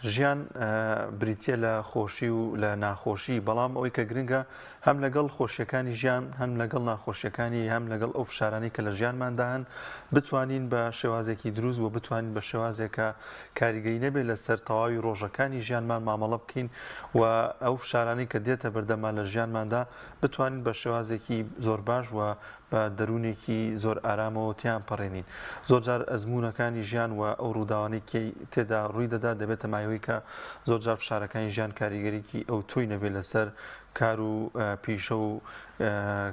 ژیان بریتە لە خۆشی و لە ناخۆشی بەڵام ئەوەی کە گرنگە هەم لەگەڵ خۆشیەکانی ژیان هەم لەگەڵ ناخۆشیەکانی هەم لەگەڵ ئەو فشارانی کە لە ژیانماندا هەن بتوانین بە شێوازێکی دروست و بتوانین بە شێوازێکە کاریگەری نەبێت لەسەر تەواوی ڕۆژەکانی ژیانمان مامەڵە بکەین و ئەو فشارانی کە دێتە بەردەمان لە ژیانماندا بتوانین بە شێوازێکی زۆر باش و بە دەروونێکی زۆر ئارامەوە تیان پەڕێنین. زۆرجار ئەزمونونەکانی ژیان و ئەو ڕووداوانێکی تێدا ڕووی دەدا دەبێتە مایەوەی کە زۆرجار فشارەکانی ژیان کاریگەریکی ئەو تۆی نەبێت لەسەر کار و پیشە و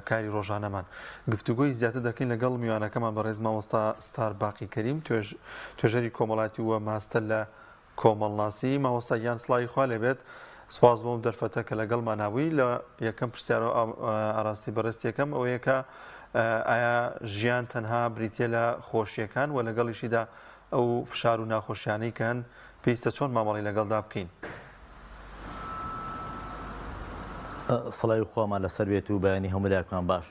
کاری ڕۆژانەمان. گفتوگۆی زیاتر دەکەین لەگەڵ میوانەکەمان بەڕێز مامۆستا ستار باقی کەریم توێژەری کۆمەڵاتی وە ماستەر لە کۆمەڵناسی. مامۆستا گیان سڵاوی خوا لێبێت. سپاس بۆم دەرفەتە کە لەگەڵ ماناوی لە یەکەم پرسیارەوە ئاراستی بەڕستی یەکەم ئەوەیە کە ئایا ژیان تەنها بریتە لە خۆشیەکان و لەگەڵیشیدا ئەو فشار و ناخۆشیانەی کەن پێویستە چۆن مامەڵی لەگەڵدا بکەین؟ سڵاوی خۆمان لەسەر بێت و بەیانی هەمولایەکمان باش.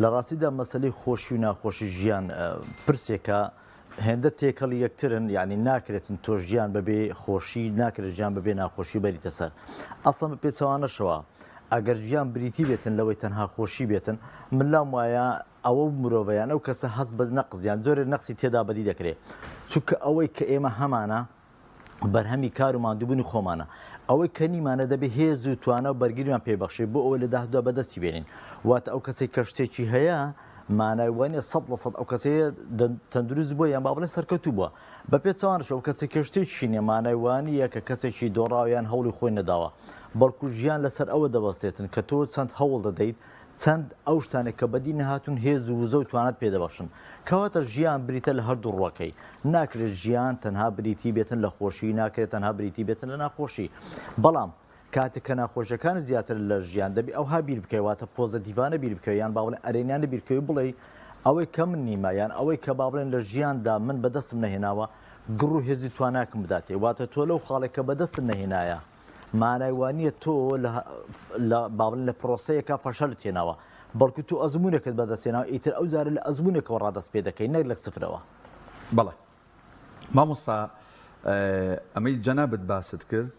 لە ڕاستیدا مەسەلەی خۆشی و ناخۆشی ژیان پرسێکە هێندە تێکەڵی یەکترن، یعنی ناکرێتن تۆ ژیان بەبێ خۆشی ناکرێت ژیان بەبێ ناخۆشی بەریتە سەر. ئەسڵ بە پێچەوانەشەوە ئەگەر ژیان بریتی بێتن لەوەی تەنها خۆشی بێتن من لام وایە ئەوە مرۆڤیان ئەو کەسە هەست بە نەقزیان زۆرێ نەقسی تێدا بەدی دەکرێت، چونکە ئەوەی کە ئێمە هەمانە بەرهەمی کار و ماندووبوونی خۆمانە، ئەوەی کە نیمانە دەبێت هێز و توانە و بەرگریان پێبەخشێ بۆ ئەوە لە داهدا بەدەستی بێنین. واتە ئەو کەسێک کە شتێکی هەیە مانایوانە 100% ئەو کەسەیە تەندروست بووە یان با بڵێن سەرکەوتوو بووە. بە پێچەوانش ئەو کەسێک کە شتێکی نییە مانایوانیە کە کەسێکی دۆڕاویان هەوڵی خۆی نەداوە، بەڵکو ژیان لەسەر ئەوە دەبەستێتن کە تۆ چەند هەوڵ دەدەیت چەند ئەو شتانێک کە بەدی نەهاتون هێز و وزە و توانات پێدەبەخشن. کەواتە ژیان بریتە لە هەردوو ڕوەکەی. ناکرێت ژیان تەنها بریتی بێتن لە خۆشی، ناکرێت تەنها بریتی بێتن لە ناخۆشی. بەڵام کاتێک کە ناخۆشیەکان زیاتر لە ژیان دەبی ئەوها بیر بکەواتە پۆزەتیڤانە بیر بکەوە یان با بڵێن ئەرێنیانە بیرکەوی بڵێ ئەوەی کە من نیمە یان ئەوەی کە با بڵێن لە ژیاندا من بەدەستم نەهێناوە گڕ و هێزی تواناکم بداتێ. واتە تۆ لەو خاڵێک کە بەدەستت نەهێنایە مانایوانیە تۆ با بڵێن لە پرۆسەیەکە فەشەلت هێناوە، بەڵکو تۆ ئەزمونێکت بەدەستێناوە ئیتر ئەو جارە لە ئەزمونێکەوە ڕادەست پێ دەکەی نەک لە سفرەوە. بەڵێ مامۆستا ئەمەی جەنابەت باست کرد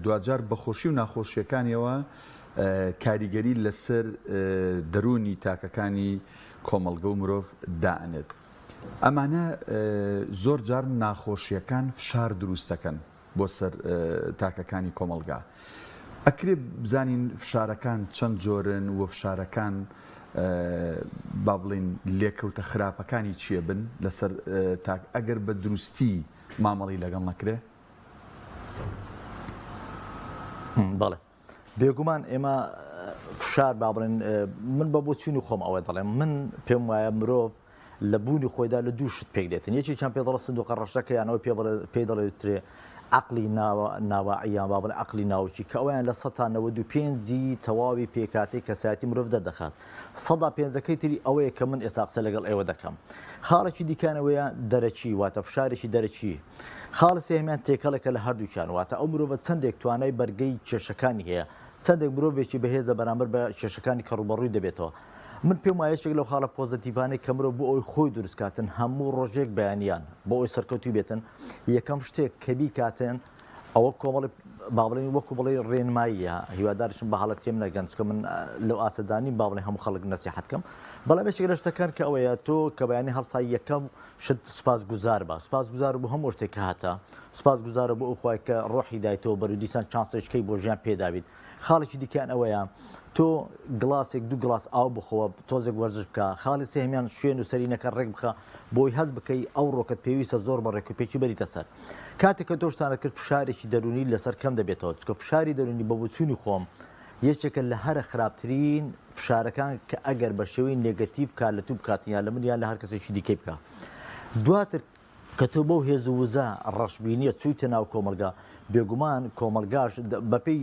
دوجار بەخۆشی و ناخۆشیەکانیەوە کاریگەری لەسەر دەرونی تاکەکانی کۆمەڵگە و مرۆڤ دائنێت. ئەمانە زۆر جار ناخۆشیەکان فشار دروستەکەن بۆ سەر تاکەکانی کۆمەڵگا. ئەکرێ بزانین فشارەکان چەند جۆرن و فشارەکان با بڵین لێکەوتە خراپەکانی چییە بن لەسەر تاک ئەگەر بە دروستی مامەڵی لەگەڵ نەکرێ؟ بەڵێ بێگومان ئێمە فشار با بڵێن من بە بۆ چین و خۆم ئەوە دەڵێم من پێم وایە مرۆڤ لە بوونی خۆیدا لە دوو شت پێک دێتن. یەکێکیان پێ دەڵێ سندوقە ڕەشەکە یانەوە پێ دەڵێترێ عقلی ناوەعیان با بڵێن عقلی ناوچی کە ئەویان لە 95 تەواوی پێکاتی کەسایەتی مرۆڤ دەردەخات. 105ەکەی تری ئەوەیە کە من ئێستا قسە لەگەڵ ئێوە دەکەم. خاڵێکی دیکانەوەیە دەرەچی واتە فشارێکی دەرەچی. خاڵی سێمیان تێکەڵێکە لە هەردووکیان واتە ئەو مرۆڤە چەندێک توانای بەرگەی کێشەکانی هەیە، چەندێک مرۆڤێکی بەهێزە بەرامبەر بە کێشەکانی کە ڕوبەڕووی دەبێتەوە. من پێم وایە یەکێک لەو خاڵە پۆزتیڤانەی کە مرۆڤ بۆ ئەوی خۆی دروستکاتن هەموو ڕۆژێک بەیانیان بۆ ئەوی سەرکەوتوی بێتن یەکەم شتێک کە بیکاتن ئەوە کۆمەڵی با بڵێن وەکو بڵێ ڕێنماییە هیوادارشم بە هەڵک تێم نەگەن چکە من لەو ئاسەدانی با بڵێن هەموو خەڵک نەسیحەتکەم. بەڵام یەکێک لە شتەکان کە ئەوەیە تۆ کە بەیانی هەڵسای یەکەم شت سوپاسگوزار بە سوپاسگوزار بۆ هەموو شتێک کە هاتە سوپاسگوزارە بۆ ئەو خوای کە ڕۆحی دایتەوە بەرەو دیسان چانسێشکەی بۆ ژیان پێداویت. خاڵێکی دیکەیان ئەوەیە تۆ گڵاسێک دوو گڵاس ئاو بخۆوە تۆزێک وەرزش بکە. خاڵی سێمیان شوێن و سەرینەکە ڕێک بخە بۆی هەز بکەی ئەو ڕۆکت پێویستە زۆر بە ڕێکوپێکی بەریتە سەر. کاتێک کە تۆ شتانە کرد فشارێکی دەرونی لەسەر کەم دەبێتەوە چکە فشاری دەرونی بە بچوونی خۆم یەکێکە لە هەرە خراپترین فشارەکان کە ئەگەر بە شێوەی نێگەتیڤ کار لە تو بکاتیان لە من یان لە هەر کەسێکی دیکەی بکە. دواتر کە تۆ بەو هێز و وزە ڕەشببینیە چوویتە ناو کۆمەلگا بێگومان کۆمەلگاش بەپێی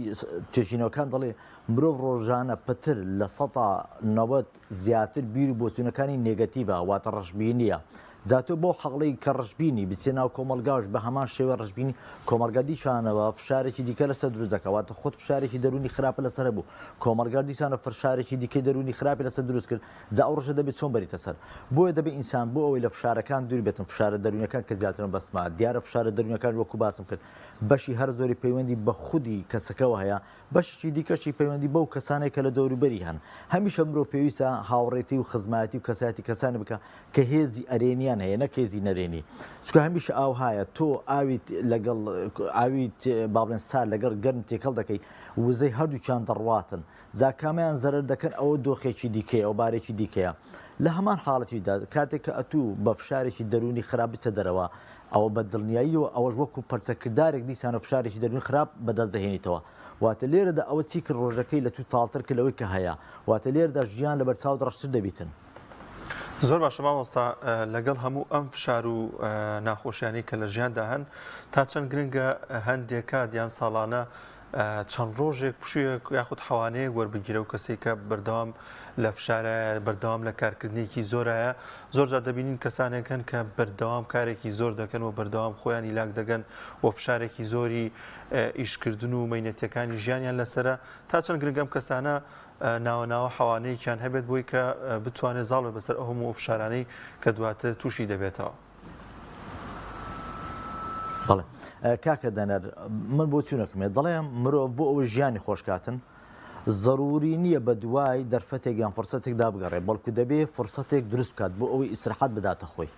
توێژینەوەکان دەڵێ مرۆڤ ڕۆژانە پتر لە 190 زیاتر بیر و بۆچوونەکانی نێگەتیڤە واتە ڕەشببینیە زاتۆ بۆ حەڵی کە ڕژبینی بچێ ناو کۆمەلگاش بە هەمان شێوە ڕژبینی کۆمەلگا دیشانەوە فشارێکی دیکە لەسەر دروست دەکەواتە خۆت فشارێکی دەرونی خراپە لەسەر بوو کۆمەلگا دیسانە فشارێکی دیکەی دەرونی خراپی لەسەر دروست کرد جا ئەو ڕژە دەبێت چۆن بەریتە سەر بۆیە دەبێت ئینسان بۆ ئەوەی لە فشارەکان دوور بێتن فشارە دەرونیەکان کە زیاترن بەسما دیارە فشارە دەرونیەکان وەکو باسم کرد بەشی هەر زۆری پەیوەندی بە خودی کەسەکەەوە هەیە بەشی دیکەشی پەیوەندی بەو کەسانێک کە لە دەوروبەری هەن هەمیشە مرۆ پێویستە هاوڕێتی و خزمەتی و کەساتی کەسانی بکە کە هێزی ئەرێنیان هەیە نەک هێزی نەرێنی چکە هەمیشە ئاو هایە تۆ ئاویت لەگەڵ ئاویت بابلێن سال لەگەڵ گەرم تێکەڵ دەکەی وزەی هەردووچیان دەڕواتن زاکامیان زەرەر دەکەن ئەوە دۆخێکی دیکەیە ئەو بارێکی دیکەیە لە هەمان حاڵەتیدا کاتێک کە ئەتوو بە فشارێکی دەرونی خراپ بچە دەرەوە ئەوە بە دڵنیاییەوە ئەوەش وەکو پەرچەکردارێک دیسانە فشارێکی دەرونی خراپ بەدەست دەهێنیتەوە واتە لێرەدا ئەوە چی کرد ڕۆژەکەی لە تو تاڵتر کرد لەوەی کە هەیە واتە لێرەدا ژیان لە بەرچاو ڕەشتر دەبیتن زۆر باشە مامۆستا لەگەڵ هەموو ئەم فشار و ناخۆشیانی کە لە ژیاندا هەن تا چەند گرنگە هەندێکە دیان ساڵانە چەند ڕۆژێک پشوویەک یاخود حەوانەیەک وەربگیرە و کەسێک کە بەردەوام لە فشارە بەردەوام لە کارکردنیەکی زۆرایە زۆرجار دەبینین کەسانێکن کە بەردەوام کارێکی زۆر دەکەن و بەردەوام خۆیان ئیلاک دەگەن و فشارێکی زۆری ئیشکردن و مەینەتەکانی ژیانیان لەسرە تا چەند گرنگەم کەسانە ناوەناوە حەوانەیەکیان هەبێت بۆی کە بتوانێت زاڵ بەسەر ئەو هەموو فشارانەی کە دواتر تووشی دەبێتەوە. بەڵێ کاکە دەنەر من بۆ چوونەکەمێت دەڵێم مرۆڤ بۆ ئەوە ژیانی خۆشکاتن ضروری نییە بە دوای دەرفەتێک یان فرسەتێکدا بگەڕێ بەڵکو دەبێ فرسەتێک دروست بکات بۆ ئەوەی ئیسراحەت بداتە خۆی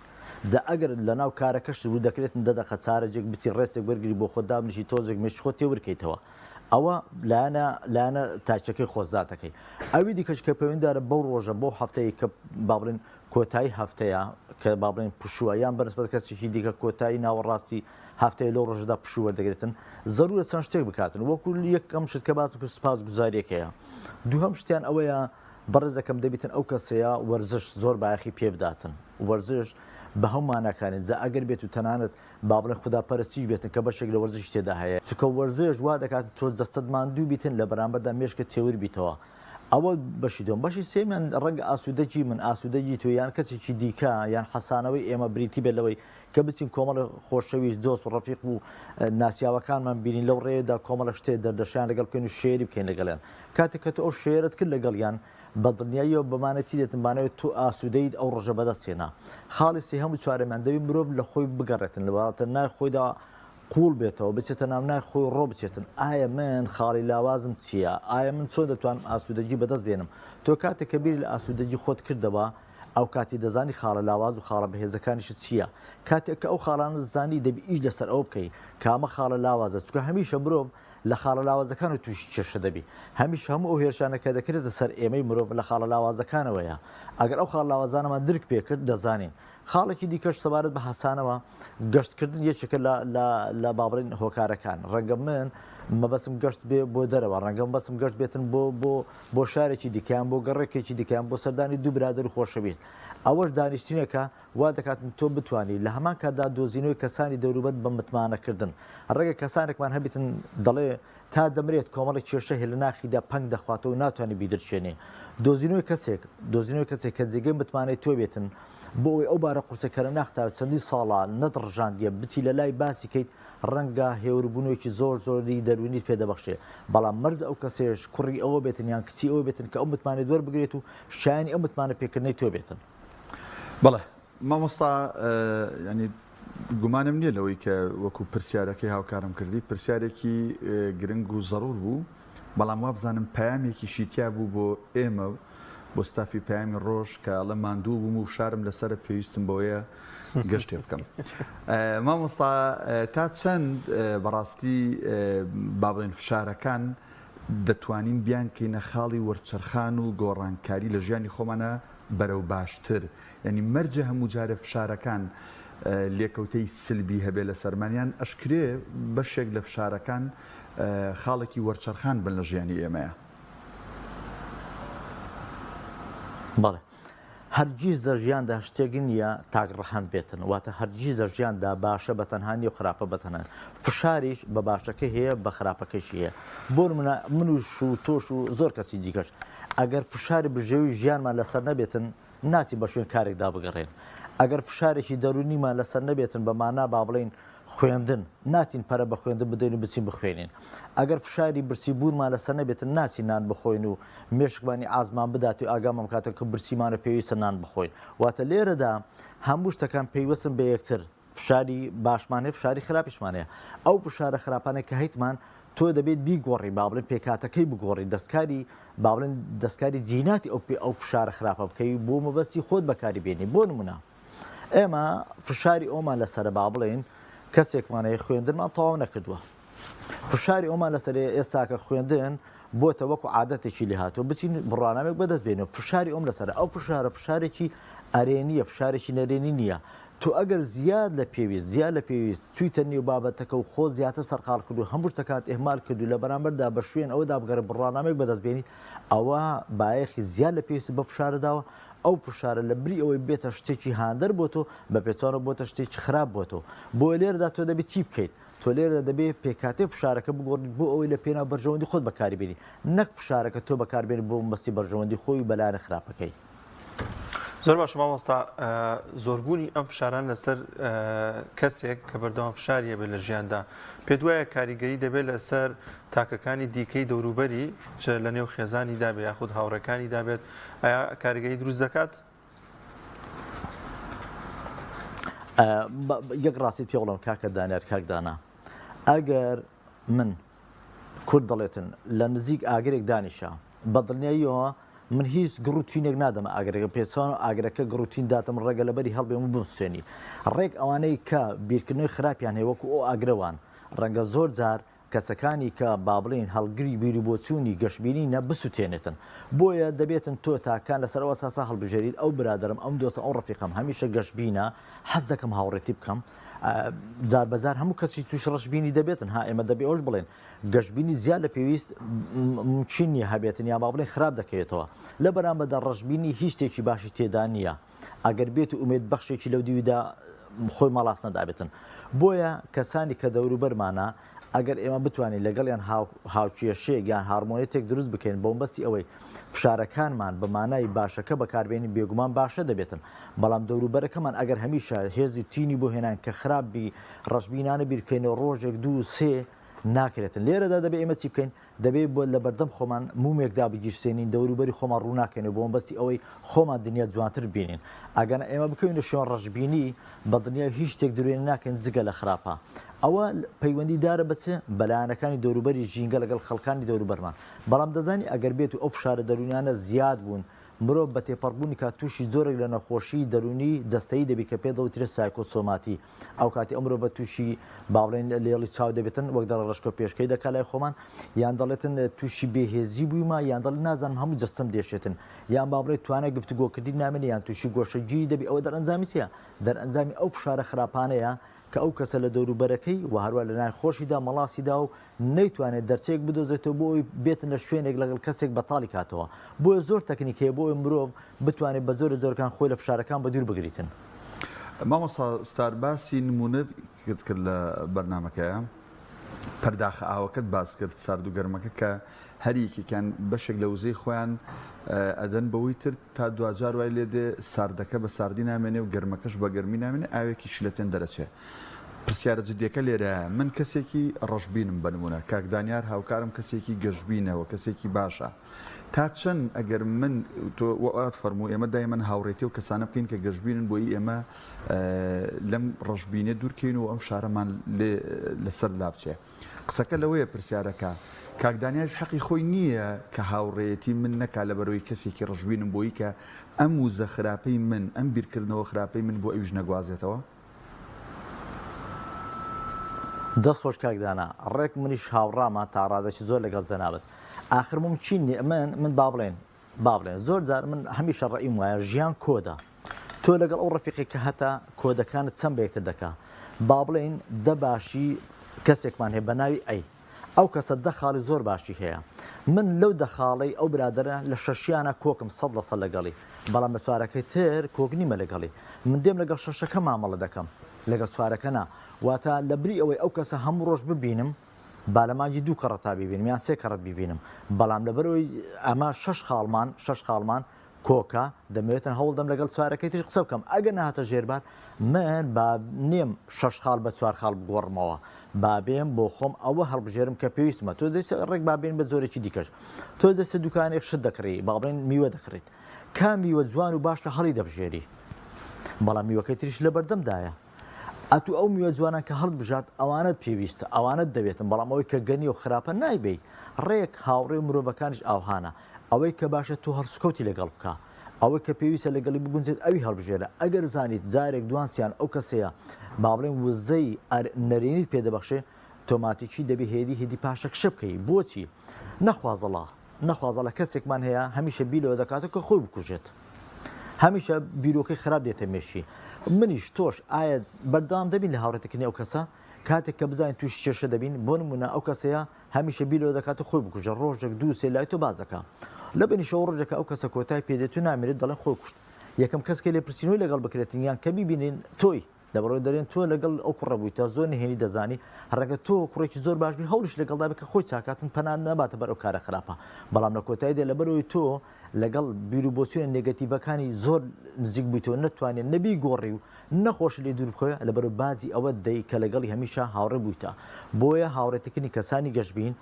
جا ئەگەر لە ناو کارەکەش بوو دەکرێتن دەدەقە چارەجێک بچی ڕێستێک وەرگری بۆ خۆ دابنیشی تۆزێک مێش خۆ تێورکەیتەوە ئەوە لایەنە تاچەکەی خۆزاتەکەی ئەوی دیکەش کە پەیوەنددارە بەو ڕۆژە بۆ هەفتەیە کە باڵێن کۆتایی هەفتەیە کە باڵێن پشووە یان بەنسبەت کەسێکی دیکە کۆتایی ناوەڕاستی هەفتەیە لەو ڕۆژەدا پشووە دەگرێتن زەرورە چەند شتێک بکاتن وەکو یەکەم شت کە باسم کرد سپاس گوزاریەکەیە دووهەم شتیان ئەوەیە بەڕێزەکەم دەبێتن ئەو کەسەیە وەرزش زۆر بایەخی پێ بداتن وەرزش بە هەمومانەکانین جا ئەگەر بێت و تەنانەت با بڵێن خوداپەرستی بێتن کە بەشێک لە وەرزش تێدا هەیە چکە وەرزش وا دەکات تۆ دەستت ماندوو بیتن لە بەرامبەردا مێشکە تێور بیتەوە ئەوە بەشی دۆم بەشی سێمیان ڕەنگە ئاسوودەجی من ئاسوودەجی تۆ یان کەسێکی دیکە یان حەسانەوەی ئێمە بریتی بێت لەوەی کە بچین کۆمەڵە خۆشەویست دۆست و ڕەفیق و ناسیاوەکانمان بینین لەو ڕێدا کۆمەڵە شتێ دەردەشیان لەگەڵ بکەین و شێری بکەین لەگەڵیان کاتێک کە تۆ ئەو شێرت کرد لەگەڵیان بە دڵنیاییەوە بمانەتی دێتن بانەوێت تو ئاسوودەیت ئەو ڕۆژە بەدەستێنا خاڵی سێ هەموو چوارەمان دەوی مرۆڤ لە خۆی بگەڕێتن لەواتە نای خۆیدا قوڵ بێتەوە بچێتە ناو نای خۆی ڕۆ بچێتن ئایا من خاڵی لاوازم چییە ئایا من چۆن دەتوانم ئاسوودەجی بەدەست بێنم تۆ کاتێک کە بیری لە ئاسوودەجی خۆت کردەوە ئەو کاتی دەزانی خاڵە لاواز و خاڵە بەهێزەکانیش چییە کاتێک کە ئەو خاڵانە زانی دەبی ئیش لەسەر ئەو بکەی کامە خاڵە لاوازە چکە هەمیشە مرۆڤ لە خاڵە لاوازەکان و تووشی کێشە دەبی هەمیش هەموو ئەو هێرشانەکە دەکرێتە سەر ئێمەی مرۆڤ لە خاڵە لاوازەکانەوەیە ئەگەر ئەو خاڵ لاوازانەمان درک پێکرد دەزانین خاڵێکی دیکەش سەبارەت بە حەسانەوە گەشتکردن یەکێکە لە بابڕین هۆکارەکان ڕەنگە من مەبەسم گەشت بێ بۆ دەرەوە ڕەنگەم بەسم گەشت بێتن بۆ شارێکی دیکەیان بۆ گەڕێکێکی دیکەیان بۆ سەردانی دوو برادر و خۆشەویست ئەوەش دانیشتینێکە وا دەکاتن تۆ بتوانانی لە هەمان کاتدا دۆزینەوەی کەسانی دەوروبەت بە متمانەکردن ڕێگە کەسانێکمان هەبێتن دەڵێ تا دەمرێت کۆمەڵی کێشە هێ لە ناخیدا پەنگ دەخواتەوە و ناتوانانی بیدرچێنێ دۆزینەوەی کەسێک کە جێگەی متمانەی تۆ بێتن بۆ ئەوی ئەو بارە قورسەکەرە ناختاوە چەندی ساڵە نەدڕژاندیە بچی لە لای باسی کەیت ڕەنگە هێوربوونەوەیکی زۆری دەرونیت پێدەبەخشێ بەڵام مەرز ئەو کەسێش کوڕی ئەوە بێتن یان کچی ئەوە بێتن کە ئەو متمانێت وەربگرێت و شایانی ئەو متمانە پێکردنەی تۆ بێتن بەڵێ مامۆستا ینی گومانم نییە لەوەی کە وەکو پرسیارەکەی هاوکارم کردی پرسیارێکی گرنگ و زەڕور بوو بەڵام وا بزانم پەیامێکی شیتیا بوو بۆ ئێمە بۆ ستافی پەیامی ڕۆژ کە ئەڵە ماندوو بووم و شارم لەسەر پێویستم بۆیە گەشتێ بکەم مامۆستا تا چەند بەڕاستی با بڵێن فشارەکان دەتوانین بیان کەینە خاڵی وەرچەرخان و گۆڕانکاری لە ژیانی خۆمانە بەرەو باشتر یعنی مەرجە هەموو جارە فشارەکان لێکەوتەی سلبی هەبێ لە سەرمانیان ئەشکرێ بەشێک لە فشارەکان خاڵێکی وەرچەرخان بن لە ژیانی ئێمەیە بەڵێ هەرگیز لە ژیاندا شتێکی نییە تاگڕەهەن بێتن واتە هەرگیز لە ژیاندا باشە بە تەنهانی و خراپە بە تەنان فشاریش بە باشەکە هەیە بە خراپەکەشی هەیە بۆ منوش و تۆش و زۆر کەسی دیکەش ئەگەر فشاری بژێوی ژیانمان لەسەر نەبێتن ناچی بە شوێن کارێکدا بگەڕێن ئەگەر فشارێکی دەرونیمان لەسەر نەبێتن بەمانا با بڵێن خوێندن ناچین پەرە بە خوێندن بدەین و بچین بخوێنین ئەگەر فشاری برسیبوونمان لەسەر نەبێتن ناچین نان بخۆین و مێشکبانی ئازمان بدات و ئاگامان کاتە کە برسیمانە پێویستە نان بخۆین واتە لێرەدا هەموو شتەکان پێیوەستن بە یەکتر فشاری باشمانێ فشاری خراپیشمانەیە ئەو فشارە خراپانێک کە هەیتمان تۆ دەبێت بیگۆڕی با بڵێن پێکاتەکەی بگۆڕی دەستکاری با بڵێن دەستکاری جیناتی ئەو فشارە خراپە بکەی بۆ مەبەستی خۆت بەکاری بێنی بۆ نمونە ئێمە فشاری ئەومان لەسرە با بڵێن کەسێکمانەیە خوێندنمان تەواو نەکردووە فشاری ئەومان لەسەر ئێستاکە خوێندن بۆتە وەکو عادەتێکی لێ هاتووە بچین بڕانامێک بەدەست بێنەوە فشاری ئەوم لەسەر ئەو فشارە فشارێکی ئەرێنیە فشارێکی نەرێنی نییە تۆ ئەگەر زیاد لە پێویست چوویتە نێو بابەتەکە و خۆ زیاتر سەرقال کردو هەموو شتەکات ئێمال کردو لە بەرامبەردا بە شوێن ئەوەدا بگەڕە بڕانامێک بەدەست بێنیت ئەوە بایەخی زیاد لە پێویستی بە فشارەداوە ئەو فشارە لە بری ئەوەی بێتە شتێکی هاندەر بۆ تۆ بە پێچوانە بۆتە شتێکی خراپ بۆ تۆ بۆ لێرەدا تۆ دەبێت چی بکەیت تۆ لێرە دەبێت پێکاتێ فشارەکە بگۆڕیت بۆ ئەوەی لە پێنا بەرژەوەندی خۆت بەکاربێنی نەک فشارەکە تۆ بەکاربێنی بۆ مەستی بەرژەوەندی خۆی بەلایەنە خراپەکەی زۆر باش مامۆستا زۆربوونی ئەم فشاران لەسەر کەسێک کە بەردەوام فشاریە بێت لە ژیاندا پێ دوایە کاریگەری دەبێت لەسەر تاکەکانی دیکەی دەوروبەری لە نێو خێزانی دابێت یاخود هاوڕەکانی دابێت ئایا کاریگەری دروست دەکات؟ یەک ڕاستی پێوڵم کاکە دانیار کاکدانا ئەگەر من کورد دەڵێتن لە نزیک ئاگرێک دانیشە بە دڵنیاییەوە من هیچ گڕوتینێک نادەمە ئاگرەکە پێچوان و ئاگرەکە گڕوتین داتم ڕێگە لەبەری هەڵبێم و بنووسێنی ڕێک ئەوانەی کە بیرکردنەوەی خراپیان هەیە وەکو ئەو ئاگرەوان ڕەنگە زۆر جار کەسەکانی کە با بڵێن هەڵگری بیری بۆچوونی گەشتبینی نە بسووتێنێتن بۆیە دەبێتن تۆ تاکان لەسەر ئەوە ساسا هەڵبژێریت ئەو برادرم ئەم دۆستە ئەو ڕفیقم هەمیشە گەشتبینە حەز دەکەم هاوڕێتی بکەم جار بەزار هەموو کەسی توش ڕەشببینی دەبێتن ها ئێمە دەبێ ئەوش بڵێن گەشتبینی زیاد لە پێویست ممچینی هەبێتن یا با بڵێن خراپ دەکەوێتەوە لە بەرامبەردا ڕەشببینی هیچ شتێکی باشی تێدا نییە ئەگەر بێت و ئومێد بەخشێکی لەو دیویدا خۆی مەڵاست نەدابێتن بۆیە کەسانی کە دەوروبەرمانە ئەگەر ئێمە بتوانین لەگەڵیان هاوکێشەیەک یان هارمۆنیتێک دروست بکەین بۆ بەستی ئەوەی فشارەکانمان بە مانای باشەکە بەکاربێنی بێگومان باشە دەبێتن بەڵام دەوروبەرەکەمان ئەگەر هەمیشە هێزی تینی بۆ هێنان کە خراپبی ڕەشببینانە بیرکەینەوە ڕۆژێک دوو سێ ناکرێتن لێرەدا دەبێت ئێمە چی بکەین دەبێت بۆ لە بەردەم خۆمان مومێکدا بگیرسێنین دەوروبەری خۆمان ڕووناکەینەوە بۆ بەستی ئەوەی خۆمان دنیا جوانتر بینین ئەگەن ئێمە بکەینە شوێن ڕەشببینی بە دنیا هیچ شتێک درێن ناکەین جگە لە خراپە ئەوە پەیوەندیدارە بچێ بەلایەنەکانی دەوروبەری ژینگە لەگەڵ خەڵکانی دەوروبەرمان بەڵام دەزانی ئەگەر بێت و ئەو فشارە دەرونیانە زیاد بوون مرۆڤ بە تێپەڕبوونی کا تووشی زۆرێک لە نەخۆشی دەرونی جەستەیی دەبی کە پێ دەوترێت سایکۆسۆماتی ئەو کاتی ئەمرۆ بە تووشی باڵێن لێڵی چاو دەبێتن وەک دەڵ ڕشکۆ پێشکەی دەکا لای خۆمان یان دەڵێتن تووشی بێهێزی بوویمە یان دەڵ نازانم هەموو جەستەم دێشێتن یان باڵێت توانای گفتوگۆکردی نامێنێ یان تووشی گۆشەگیری دەبی ئەوە دەرئەنجامی چیە دەرئەنجامی ئەو فشارە خراپانەیە کە ئەو کەسە لە دەوروبەرەکەی و هەروە لە نای خۆشیدا مەڵاسیدا و نەیتوانێت دەرچێک بدۆزێتەوە بۆ ئەوی بێتن لە شوێنێک لەگەڵ کەسێک بەتاڵی کاتەوە بۆیە زۆر تەکنیکەیە بۆ مرۆڤ بتوانێت بە زۆرەکان خۆی لە فشارەکان بە دوور بگریتن مامۆستا ستارباسی نمونەت کرد لە بەرنمەکەیە پەرداخە ئاوەکەت باس کرد سارد و گەرمەکە کە هەریەکێکیان بەشێک لە وزەی خۆیان ئەدەن بەوەی تر تا دوجار وای لێ دێ ساردەکە بە ساردی نامێنێ و گەرمەکەش بە گەرمی نامێنێ ئاوێکی شلەتێن دەرەچێ پرسیارە جدیەکە لێرە من کەسێکی ڕەشببینم بنمونە کاکدانیار هاوکارم کەسێکی گەشتبینەوە کەسێکی باشە تا چەند ئەگەر من وات فەرموو ئێمە دای من هاوڕێتی و کەسانە بکەین کە گەشتبینن بۆی ئێمە لەم ڕەشببینێ دوورکەین و ئەم شارەمان لەسەر لابچێ قسەکە لەوەیە پرسیارەکە کاکدانیاش حەقی خۆی نییە کە هاوڕێتی من نەکا لە بەرەوەی کەسێکی ڕەشببینم بۆی کە ئەم وزە خراپەی من ئەم بیرکردنەوە خراپەی من بۆ ئەویش نەگوازێتەوە دەست خۆش کاکدانا ڕێک منیش هاوڕامە تا ڕادێکی زۆر لەگەڵ جەنابەت آخر ممچین من با بڵێن زۆر جار من هەمیشە ڕئیم وایە ژیان کۆدا تۆ لەگەڵ ئەو ڕەفیقی کە هەتا کۆدەکانت چەند بەیەکتر دەکا با بڵێن دە باشی کەسێکمان هەیە بە ناوی ئەی ئەو کەسە دە خاڵی زۆر باشی هەیە من لەو دەخاڵی ئەو برادرە لە شەشیانە کۆکم 100% لەگەڵی بەڵام بە چوارەکەی تر کۆک نیمە لەگەڵی من دێم لەگەڵ شەشەکە مامەڵە دەکەم لەگەڵ چوارەکە نا واتە لە بری ئەوەی ئەو کەسە هەموو ڕۆژ ببینم بالەمانجی دوو کەڕەتا ببینم یان سێ کەڕەت ببینم بەڵام لەبەرەوەی ئەمە شەش خاڵمان کۆکە دەمەوێتن هەوڵدەم لەگەڵ سوارەکەی تش قسە بکەم ئەگەر نهاتە ژێربار من با نیم 6 خاڵ بە 4 خاڵ بگۆڕمەوە بابێم بۆ خۆم ئەوە هەڵبژێرم کە پێویستمە تۆ دەست ڕێک بابێن بە زۆرێکی دیکەش تۆ دەستە دوکانێک شت دەکڕی باڵێن میوە دەکڕیت کام میوە جوان و باشە هەڵی دەبژێری بەڵام میوەکەی تریش لە بەردەمدایە ئەتو ئەو میوە جوانان کە هەڵبژات ئەوانت پێویستە ئەوانت دەبێتن بەڵام ئەوەی کە گەنی و خراپە نایبێ ڕێک هاوڕێ مرۆڤەکانش ئاوهانە ئەوەی کە باشە تۆ هەڵسکەوتی لەگەڵ بکە ئەوەی کە پێویستە لەگەڵی بگونجێت ئەوی هەڵبژێرە ئەگەر زانیت جارێک دوانسییان ئەو کەسەیە با بڵێن وزەی نەرێنیت پێدەبەخشێ تۆماتیکی دەبێ هێدی پاشە کشە بکەی بۆچی نەخوازەڵە کەسێکمان هەیە هەمیشە بیلەوە دەکاتەوە کە خۆی بکوژێت هەمیشە بیرۆکەی خراپ دێتە مێشی منیش تۆش ئایا بەردەوام دەبین لە هاوڕێتەکردنی ئەو کەسە کاتێک کە بزانین تووش کێشە دەبین بۆ نمونە ئەو کەسەیە هەمیشە بیلەوە دەکاتە خۆی بکوژە ڕۆژێک دوو سێ لای تۆ بازەکە لە بنیشەوە ڕۆژێکە ئەو کەسە کۆتای پێدێت و نامێنێت دەڵێن خۆی کوشت یەکەم کەسکە لێ پرسیینەوەی لەگەڵ بکرێتین یان کە بیبینین تۆی لەبەرەوەی دەرێن تۆ لەگەڵ ئەو کوڕەبووی تا زۆر نهێنی دەزانی ڕەنگە تۆ کوڕێکی زۆر باشبی هەوڵش لەگەڵدا بکە خۆی چاکاتن پەنان نەباتە بەر ئەو کارە خراپە بەڵام لە کۆتاییدا لەبەرەوەی تۆ لەگەڵ بیر و بۆچوونە نێگەتیڤەکانی زۆر نزیک بوویتەوە نەتوانێت نەبی گۆڕی و نەخۆش لێ دوور بخۆە لەبەرەوە بازی ئەوە دەی کە لەگەڵی هەمیشە هاوڕێ بوویتە بۆیە هاوڕێتەکردنی کەسانی گەشتبین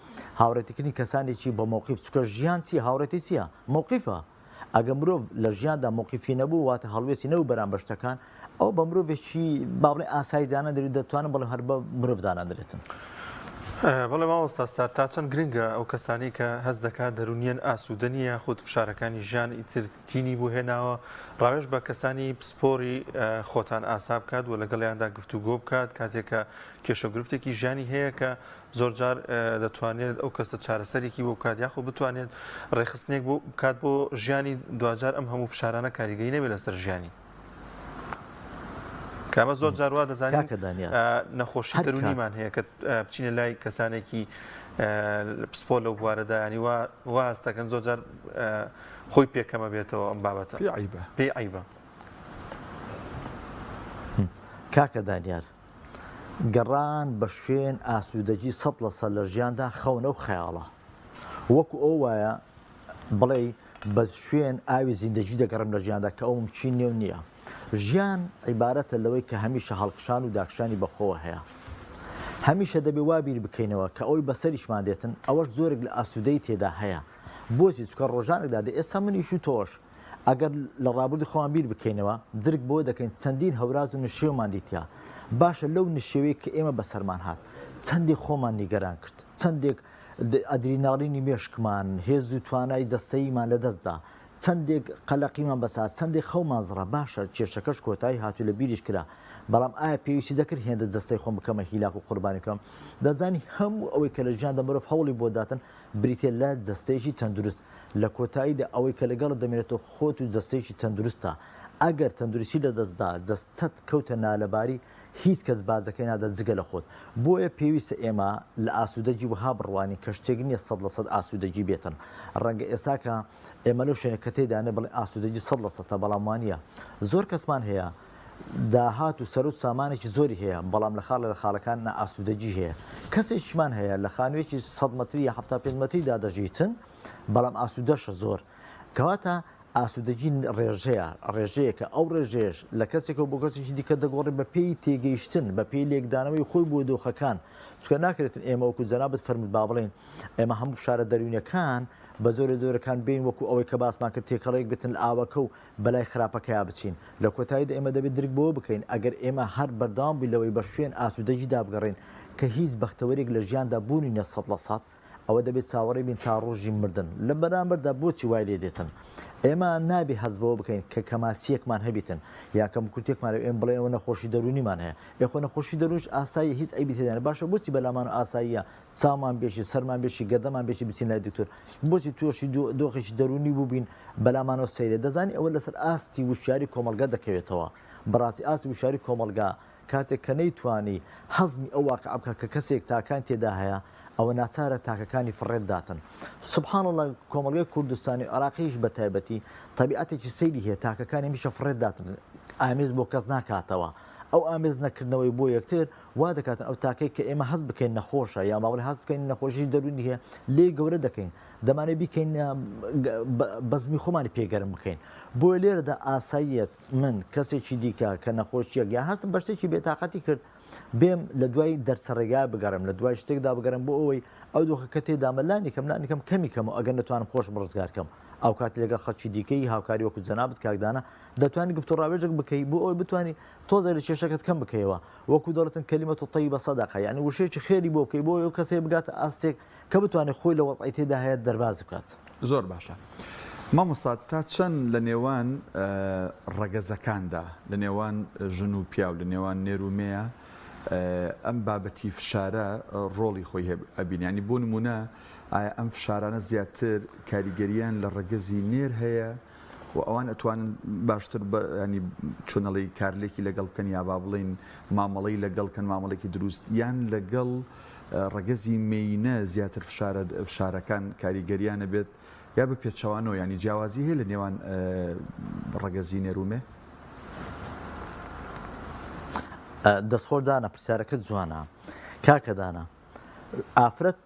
هاوڕێتەکردنی کەسانێکی بە مووقیف چکە ژیان چی هاوڕێتی چییە مووقیفە ئەگە مرۆڤ لە ژیاندا مووقیفی نەبوو واتە هەڵوێستی نەبوو بەرامبەر شتەکان ئەو بە مرۆڤێکی باڵێ ئاسایی دانا دەوێت دەتوانن بەڵێ هەر بە مرۆڤ دانا دەرێتن بەڵێ مامۆستا سار تا چەند گرنگە ئەو کەسانی کە هەست دەکات دەرونیان ئاسوودە نیە خۆت فشارەکانی ژیان ئیتر تینی بۆ هێناوە ڕاوێژ بە کەسانی پسپۆری خۆتان ئاسا بکات و لەگەڵیاندا گفتوگۆ بکات کاتێکە کێشەگرفتێکی ژیانی هەیە کە زۆر جار دەتوانێت ئەو کەسە چارەسەرێکی بۆ بکات یاخۆ بتوانێت ڕێخستنێک بۆ بکات بۆ ژیانی دوجار ئەم هەموو فشارانە کاریگەی نەبێت لەسەر ژیانی کامە زۆر جاروا دەزانین نەخۆشی دەرونیمان هەیە کە بچینە لای کەسانێکی پسپۆر لەو بوارەدا ینی واستەکەن زۆر جار خۆی پێکەمە بێتەوە ئەم بابەتە پێی عیبە کاکە دانیار گەڕان بە شوێن ئاسوودەجی 100% لە ژیاندا خەونە و خەیاڵە وەکو ئەو وایە بڵێ بە شوێن ئاوی زیندەجی دەگەڕم لە ژیاندا کە ئەوم چی نێو نییە ژیان عیبارەتە لەوەی کە هەمیشە هەڵکشان و داکشانی بەخۆوە هەیە هەمیشە دەبێ وابیر بکەینەوە کە ئەوی بەسەریشمان دێتن ئەوەش زۆرێک لە ئاسوودەی تێدا هەیە بۆچی چکە ڕۆژانێکدا دێ ئێستا منیش و تۆش ئەگەر لە ڕابردی خۆمان بیر بکەینەوە درک بۆ دەکەین چەندین هەوراز و نشێومان دیتیا باشە لەو نشێوەی کە ئێمە بەسەرمان هات چەندێک خۆمان نیگەران کرد چەندێک ئەدریناڵینی مێشکمان هێز و توانای جەستەییمان لەدەستدا چەندێک قەلەقیمان بەسات چەندێک خەومان زڕە باشە کێشەکەش کۆتایی هاتوو لە بیریش کرا بەڵام ئایا پێویستی دەکرد هێندە جەستەی خۆم بکەمە هیلاک و قوربانی بکەم دەزانی هەموو ئەوەی کە لە ژیاندا مرۆڤ هەوڵی بۆ داتن بریتێ لە جەستەیەکی تەندروست لە کۆتاییدا ئەوەی کە لەگەڵ دەمێنێتەوە خۆت و جەستەیەکی تەندروستە ئەگەر تەندروستی لەدەستدا جەستەت کەوتە نالەباری هیچ کەس بازەکەی نادە جگە لە خۆت بۆیە پێویستە ئێمە لە ئاسوودەجی وها بڕوانی کە شتێک نییە 100% ئاسوودەجی بێتن ڕەنگە ئێساکە ئێمە لەو شوێنە کە تێدانێ بڵێ ئاسوودەجی 100% بەڵام وانە زۆر کەسمان هەیە داهات و سەر و سامانێکی زۆری هەیە بەڵام لە خاڵە لە خاڵەکان ئاسوودەجی هەیە کەسێکیمان هەیە لە خانوێکی 100 مەتری یا 75 مەتریدا دەژیتن بەڵام ئاسوودەشە زۆر کەواتە ئاسوودەجی ڕێژەیە کە ئەو ڕێژێش لە کەسێکە بۆ کەسێکی دیکە دەگۆڕێ بە پێی تێگەیشتن بە پێی لێکدانەوەی خۆی بۆ دۆخەکان چکە ناکرێتن ئێمە وەکو جەنابەت فەرمووت با بڵێن ئێمە هەموو فشارە دەرونیەکان بە زۆرەکان بین وەکو ئەوەی کە باسمان کرد تێکەڵەیەک بتن لە ئاوەکە و بەلای خراپەکەیا بچین لە کۆتاییدا ئێمە دەبێت درک بۆ بکەین ئەگەر ئێمە هەر بەردەوام بووی لەوەی بە شوێن ئاسوودەجی دابگەڕین کە هیچ بەختەوەرێک لە ژیاندا بوونی نە 100% ئەوە دەبێت چاوەڕێ بین تا ڕۆژی مردن لە بەرامبەردا بۆچی وای لێ دێتن ئێمە نابێ هەزبەوە بکەین کە کەماسیەکمان هەبیتن یا کەم کورتێکمان ئێمە بڵێ ئەوە نەخۆشی دەرونیمان هەیە یخۆ نەخۆشی دەرونش ئاسایی هیچ ئەیبی تێدانە باشە بۆچی بەلامان و ئاساییە چاومان بێشی سەرمان بێشی گەدەمان بێشی بچین لای دکتۆر بۆچی تۆشی دۆخێکی دەرونی بووبین بەلامانەوە سەیرە دەزانی ئەوە لەسەر ئاستی وشاری کۆمەلگا دەکەوێتەوە بەڕاستی ئاستی وشاری کۆمەلگا کاتێک کە نەیتوانی هەزمی ئەو واقع بکە کە کەسێک تاکان تێدا هەیە ئەوە ناچارە تاکەکانی فڕێت داتن سبحان الله کۆمەلگای کوردستانی عراقیش بە تایبەتی تەبیعەتێکی سەیری هەیە تاکەکانی میشە فڕێت داتن ئامێز بۆ کەس ناکاتەوە ئەو ئامێز نەکردنەوەی بۆ یەکتر وا دەکاتن ئەو تاکەی کە ئێمە هەست بکەین نەخۆشە یا باوەڕ هەست بکەین نەخۆشی دەرونی هەیە لێ گەورە دەکەین دەمانێت بیکەین بەزمی خۆمانی پێگەرم بکەین بۆ لێرەدا ئاساییەت من کەسێکی دیکە کە نەخۆشیەک یا هەستم بە شتێکی بێتاقەتی کرد بێم لە دوای دەرسەڕێگا بگەڕم لە دوای شتێکدا بگەڕم بۆ ئەوەی ئەو دۆخە کە تێدا مەلانی کەم کەمی کەم و ئەگەر نتوانم خۆش بڕزگارکەم ئەو کاتی لەگەڵ خەڵکی دیکەی هاوکاری وەکو جەنابەت کاکدانە دەتوانانی گفتو ڕاوێژێک بکەی بۆ ئەوی بتوانانی تۆزە لە کێشەکەت کەم بکەیەوە وەکو دەڵێتن کەلیمەت و طەیبە سەدەقە یعنی وشەیەکی خێری بۆ بکەی بۆ ئەو کەسێک بگاتە ئاستێک کە بتوانێت خۆی لە وەزعی تێدا هەیە دەرباز بکات. زۆر باشە. مامۆستا تا چەند لە نێوان ڕەگەزەکاندا لە نێوان ژن و پیا و لە نێوان نێر و مێیە ئەم بابەتی فشارە ڕۆڵی خۆی ئەبین ینی بۆ نمونە ئایا ئەم فشارانە زیاتر کاریگەریان لە ڕەگەزی نێر هەیە و ئەوان ئەتوانن باشتر ینی چۆنەڵی کارلێکی لەگەڵ بکەن یا با بڵین مامەڵەی لەگەڵکەن مامەڵێکی دروست یان لەگەڵ ڕەگەزی مێینە زیاتر فشارەکان کاریگەریانە بێت یا بە پێچەوانەوە ینی جیاوازی هەیە لە نێوان ڕەگەزی نێرومێ؟ دەستخۆردانە پرسیارەکە جوانە کاکەدانە ئافرەت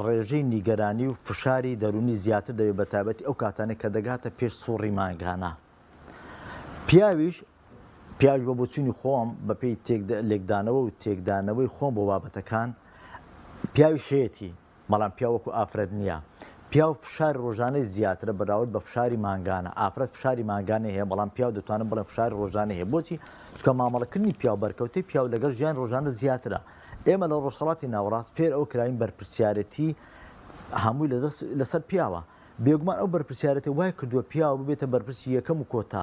ڕێژەی نیگەرانی و فشاری دەرونی زیاتر دەوێت بە تایبەتی ئەو کاتانێک کە دەگاتە پێش سوڕی مانگانە پیاویش بە بۆچوونی خۆم بەپێی لێکدانەوە و تێکدانەوەی خۆم بۆ بابەتەکان پیاوی شێتی بەڵام پیاوەکو ئافرەت نییە پیا و فشار ڕۆژانەی زیاترە بەراورد بە فشاری مانگانە ئافرەت فشاری مانگانە هەیە بەڵام پیا دەتوانن بڵێن فشاری ڕۆژانە هەیە بۆچی چکە مامەڵەکردنی پیا بەرکەوتەی پیا لەگەڵ ژیان ڕۆژانە زیاترە ئێمە لە ڕۆژهەڵاتی ناوەڕاست فێر ئەو کراین بەرپرسیارەتی هەمووی لەسەر پیاوە بێگومان ئەو بەرپرسیارەتی وای کردووە پیاوە ببێتە بەرپرسی یەکەم و کۆتا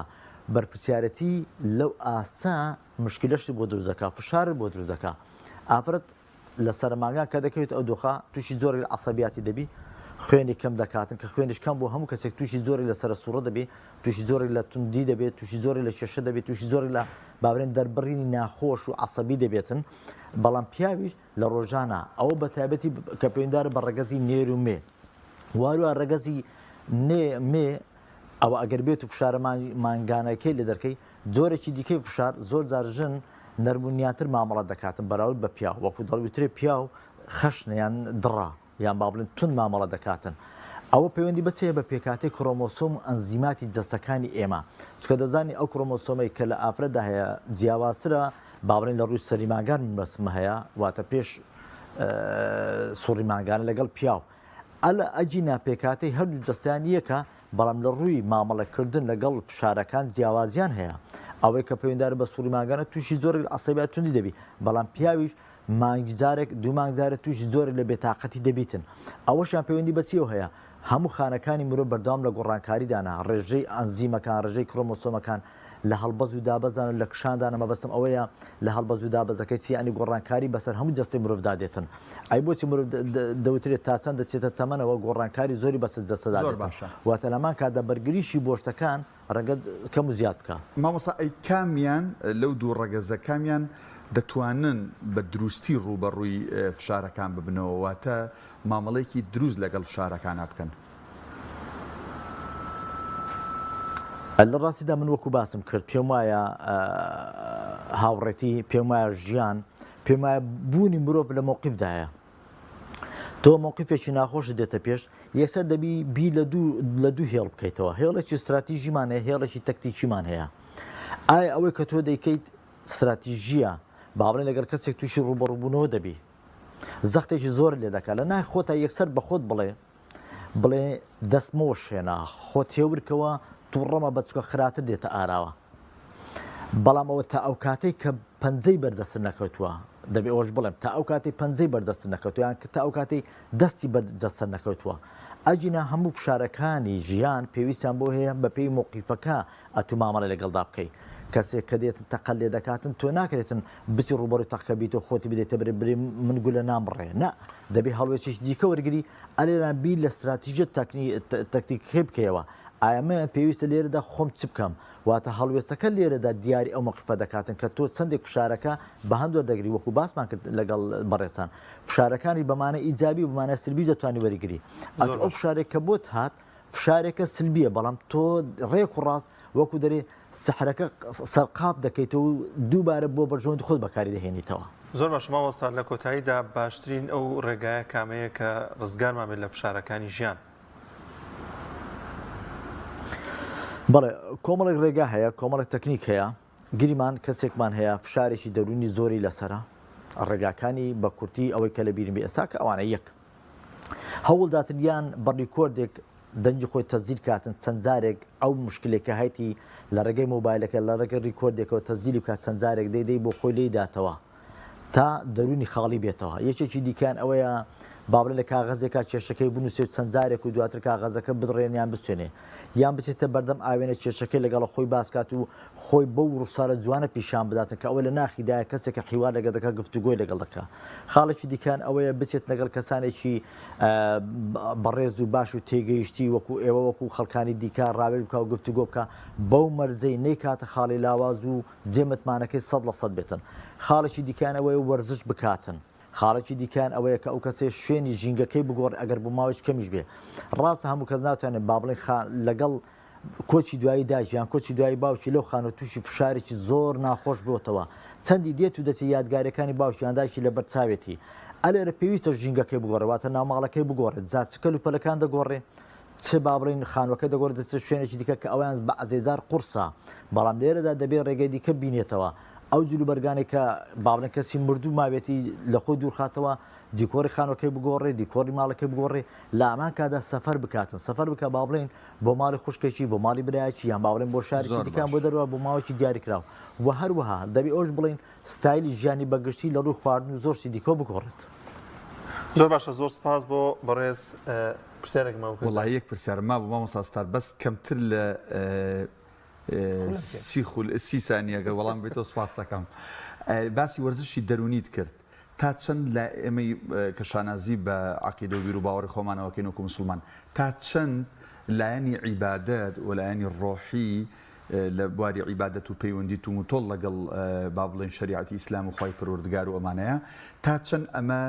بەرپرسیارەتی لەو ئاسا مشکلەشی بۆ دروست دەکا فشارت بۆ دروست دەکا ئافرەت لە سەرماگان کە دەکەوێت ئەو دۆخە تووشی زۆری عەسەبیاتی دەبی خوێنی کەم دەکاتن کە خوێنش کەم بۆ هەموو کەسێک تووشی زۆری لەسەر سوڕە دەبێت تووشی زۆری لە توندی دەبێت تووشی زۆری لە کێشە دەبێت تووشی زۆری لە باورێن دەربڕینی ناخۆش و عەسەبی دەبێتن بەڵام پیاویش لە ڕۆژانە ئەوە بە تایبەتی کە پەیوەنددارە بە ڕەگەزی نێر و مێ واروە ڕەگەزی مێ ئەوە ئەگەر بێت و فشارە مانگانەکەی لە دەرکەی جۆرێکی دیکەی فشار زۆر جار ژن نەرمونیاتر مامەڵە دەکاتن بەراورد بە پیا وەکو دەڵویترێ پیا و خەشنیان دڕا یان با بڵێن تون مامەڵە دەکاتن ئەوە پەیوەندی بەچەیە بە پێکاتی کڕۆمۆسۆم و ئەنزیماتی جەستەکانی ئێمە چکە دەزانی ئەو کڕۆمۆسۆمەی کە لە ئافرەتدا هەیە جیاوازترە با بڵێن لە ڕووی سەری ماگان بەسمە هەیە واتە پێش سوڕی ماگانە لەگەڵ پیاو ئەلە ئەجی ناپێکاتی هەردوو جەستیان یەکە بەڵام لە ڕووی مامەڵەکردن لەگەڵ فشارەکان جیاوازیان هەیە ئەوەی کە پەیوەنددار بە سوڕی ماگانە تووشی زۆری عەسەبیات توندی دەبی بەڵام پیاویش مانگجارێک دوو مانگجارە تووشی زۆری لە بێتاقەتی دەبیتن ئەوەشیان پەیوەندی بەچیەوە هەیە هەموو خانەکانی مرۆڤ بەردەوام لە گۆڕانکاریدانا ڕێژەی ئەنزیمەکان ڕێژەی کڕۆمۆسۆمەکان لە هەڵبەز و دابەزان و لە کشاندانە مەبەستم ئەوەیە لە هەڵبەز و دابەزەکەی سیانی گۆڕانکاری بەسەر هەموو جەستی مرۆڤدا دێتن ئەی بۆچی مرۆڤ دەوترێت تا چەند دەچێتە تەمەنەوە گۆڕانکاری زۆری بەسەر جەستەدا واتە لەمان کاتدا بەرگریشی بۆشتەکان ڕەگەز کەم و زیاد بکە مامۆستا ئەی کامیان لەو دوو ڕەگەزە کامیان دەتوانن بە دروستی ڕوبەڕووی فشارەکان ببنەوە واتە مامەڵەیەکی دروست لەگەڵ فشارەکانە بکەن لە ڕاستیدا من وەکو باسم کرد پێم وایە هاوڕێتی پێم وایە ژیان پێم وایە بوونی مرۆڤ لە مووقیفدایە تۆ مووقیفێکی ناخۆش دێتە پێش یەکسەر دەبی بی لە دوو هێڵ بکەیتەوە هێڵێکی استراتیژیمان هەیە هێڵێکی تەکتیکیمان هەیە ئایا ئەوەی کە تۆ دەیکەیت استراتیژیە باڵێن لەگەر کەسێک تووشی ڕوبەڕووبوونەوە دەبی زەختێکی زۆر لێ دەکات لە نای خۆتە یەکسەر بە خۆت بڵێ دەستمەوە شوێنە خۆت هێورکەوە تووڕەمە بەچکە خراتە دێتە ئاراوە بەڵام ئەوە تا ئەو کاتەی کە پەنجەی بەردەست نەکەوتووە دەبێ ئەوش بڵێم تا ئەو کاتی پەنجەی بەردەست نەکەوتوە یان تا ئەو کاتی دەستی بەردەستە نەکەوتووە ئەجینا هەموو فشارەکانی ژیان پێویستیان بۆ هەیە بە پێی مووقیفەکە ئەتو مامەڵە لەگەڵدا بکەیت کەسێک کە دێتن تەقەل لێ دەکاتن تۆ ناکرێتن بچی ڕوبەڕووی تەقکە بیتەوە خۆتی بدێتە برێ من گولە نامڕێ نە دەبێ هەڵوێکیش دیکە وەرگری ئەلێران بیر لە استراتیژیە تەکتیکی بکەیەوە ئایا من پێویستە لێرەدا خۆم چ بکەم واتە هەڵوێستەکە لێرەدا دیاری ئەو مووقیفە دەکاتن کە تۆ چەندێک فشارەکە بە هەندوو دەگری وەکو باسمان کرد لەگەڵ بەڕێستان فشارەکانی بەمانە ئیجابی و بمانە سلبی دەتوانانی وەرگری ئەو فشارێک کە بۆت هات فشارێکە سلبیە بەڵام تۆ ڕێک و ڕاست وەکو دەرێ سەحرەکە سەرقاب دەکەیت و دووبارە بۆ بەرژەوەندی خۆت بەکاری دەهێنیتەوە. زۆر باش مامۆستا لە کۆتاییدا باشترین ئەو ڕێگایە کامەیە کە ڕزگارمان بێت لە فشارەکانی ژیان. بەڵێ کۆمەڵێک ڕێگا هەیە، کۆمەڵێک تەکنیک هەیە، گریمان کەسێکمان هەیە فشارێکی دەرونی زۆری لەسرە، ڕێگاکانی بە کورتی ئەوەی کە لە بیرم بێ ئێستا کە ئەوانە یەک هەوڵداتن یان بە ڕیکۆردێک دەنجی خۆی تەزیل کاتن چەند جارێک ئەو مشکلێکە هایتی لە ڕێگەی مۆبایلەکە لە ڕێگەی ڕیکۆردێکەوە تەزیلی بکات چەند جارێک دەیدەی بۆ خۆی لێداتەوە تا دەرونی خاڵی بێتەوە. یەکێکی دیکان ئەوەیە بابڵێ لە کاغەزێکا کێشەکەی بنووسێت چەند جارێک و دواتر کاغەزەکە بدڕێنیان بستێنێ یان بچێتە بەردەم ئاوێنە کێشەکەی لەگەڵ خۆی باسکات و خۆی بەو ڕووسارە جوانە پیشان بداتن کە ئەوە لە ناخیدایە کەسێکە حیوار لەگەڵ دەکات گفتوگۆی لەگەڵ دەکات. خاڵێکی دیکان ئەوەیە بچێت لەگەڵ کەسانێکی بەڕێز و باش و تێگەیشتی وەکو ئێوە وەکو خەڵکانی دیکە ڕاوێ بکە و گفتوگۆ بکە بەو مەرجەی نەیکاتە خاڵی لاواز و جێمەتمانەکەی 100% بێتن. خاڵێکی دیکان ئەوەیە وەرزش بکاتن. خاڵێکی دیکان ئەوەیە کە ئەو کەسێ شوێنی ژینگەکەی بگۆڕ ئەگەر بۆ ماوەی کەمیش بێ. ڕاستە هەموو کەس ناتوانێت با بڵێ لەگەڵ کۆچی دوایی داژیان کۆچی دوایی باوکی لەو خانە تووشی فشارێکی زۆر ناخۆش بۆتەوە چەندی دێت و دەچێت یادگارەکانی باوکیانداکی لە بەرچاوێتی ئەلێرە پێویستە ژینگەکەی بگۆڕێتواتە ناوماڵەکەی بگۆڕێت زاچکەل و پەلەکان دەگۆڕێ چ با بڵین خانوەکە دەگۆڕێت دەچێت شوێنێکی دیکە کە ئەویان بە عەزێزار قورسە بەڵام لێرەدا دەبێت ڕێگەی دیکە بینێتەوە ئەو جلوبەرگانێک کە باڵێن کەسی مردوو ماوێتی لە خۆی دوورخاتەوە دیکۆری خانوەکەی بگۆڕێ دیکۆری ماڵەکەی بگۆڕێ لە ئامان کادا سەفەر بکاتن سەفەر بکە با بڵێن بۆ ماڵی خوشکێکی بۆ ماڵی برایکی یان با بڵێن بۆ شارێکی دیکان بۆ دەرەوە بۆ ماوەکی دیاری کراوە و هەروەها دەبێت ئەوش بڵین ستایلی ژیانی بەگشتی لە ڕووی خواردن و زۆرشی دیکۆ بگۆڕێت. زۆر باشە زۆر سپاس بۆ بەڕێز پرسیارێکمە وڵی یەک پرسیارم ما بۆ مامۆستاستار بەس کەمتر لە 30 سانیەگە وەڵام بێتەوە سپاس دەکەم. باسی وەرزشی دەرونیت کرد تا چەند لە ئێمەی کە شانازی بە عەقیدە و بیر و باوەڕی خۆمانەوەکەین وەکو موسڵمان تا چەند لایەنی عیبادەت و لایەنی ڕۆحی لە بواری عیبادەت و پەیوەندی توم و تۆڵ لەگەڵ با بڵێن شەریعەتی ئیسلام و خۆی پەروەردگار و ئەمانەیە تا چەند ئەمە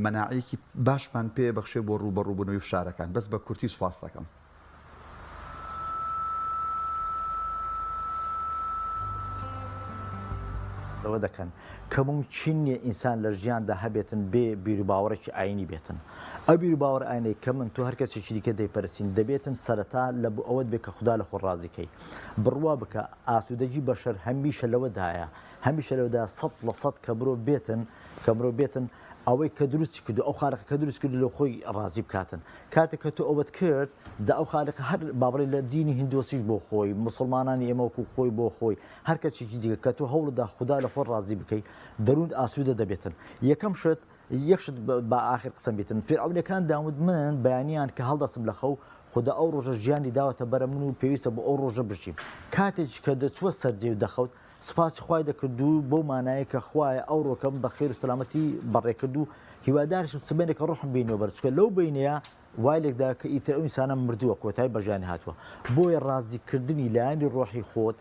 مەناعەیەکی باشمان پێ بەخشێ بۆ ڕوبەڕووبوونەوەی فشارەکان بەس بە کورتی سوپاس دەکەم. ئەوە دەکەن کە ممکن نیە ئینسان لە ژیاندا هەبێتن بێ بیر و باوەڕێکی ئاینی بێتن ئەو بیر و باوەڕ ئاینەی کە من تۆ هەر کەسێکی دیکە دەیپەرستین دەبێتن سەرەتا لە بۆ ئەوەت بێت کە خوددا لە خۆ ڕازیکەی بڕوا بکە ئاسوودەجی بەشەر هەمیشە لەوەدایە هەمیشە لەوەدا 100% کە مرۆ بێتن ئەوەی کە دروستی کردو ئەو خالقە کە دروست کردو لە خۆی ڕازی بکاتن کاتێک کە تۆ ئەوەت کرد جا ئەو خالقە هەر بابڕێ لە دینی هیندۆسیش بۆ خۆی مسلمانانی ئێمە وەکو خۆی بۆ خۆی هەر کەسێکی دیکە کە تۆ هەوڵدا خوددا لە خۆ ڕازی بکەیت دەروند ئاسوودە دەبێتن. یەکەم شت یەکشت بە ئاخر قسەم بێتن فیرعونەکان داود من بەیانیان کە هەڵدەسم لە خەو خوددا ئەو ڕۆژە ژیانی داوەتە بەرە من و پێویستە بۆ ئەو ڕۆژە بژیم کاتێک کە دەچوە سەرجێ و دەخەوت سپاسی خوای دەکردو بۆ مانایە کە خوایە ئەو ڕۆکەم بە خێر و سەلامەتی بەڕێکردو هیوادارشم سبێنێکە ڕۆحم بینەوە بەرچکە لەو بینەیە وای لێکدا کە ئیتر ئەو ئینسانە مردووە کۆتایی بەژیانی هاتووە بۆیە ڕازیکردنی لایەنی ڕۆحی خۆت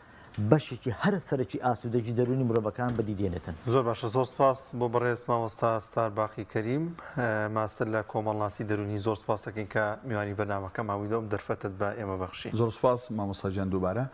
بەشێکی هەر سەرەکی ئاسوودەجی دەرونی مرۆڤەکان بەدیدێنێتن. زۆر باشە زۆر سپاس بۆ بەڕێز مامۆستا ستار باقی کەریم ماستەر لە کۆمەڵناسی دەرونی زۆر سپاس دەکەین کە میوانی بەرنامەکە ماوەی دەم دەرفەتت بە ئێمە بەخشی. زۆر سپاس مامۆستا گیان دووبارە.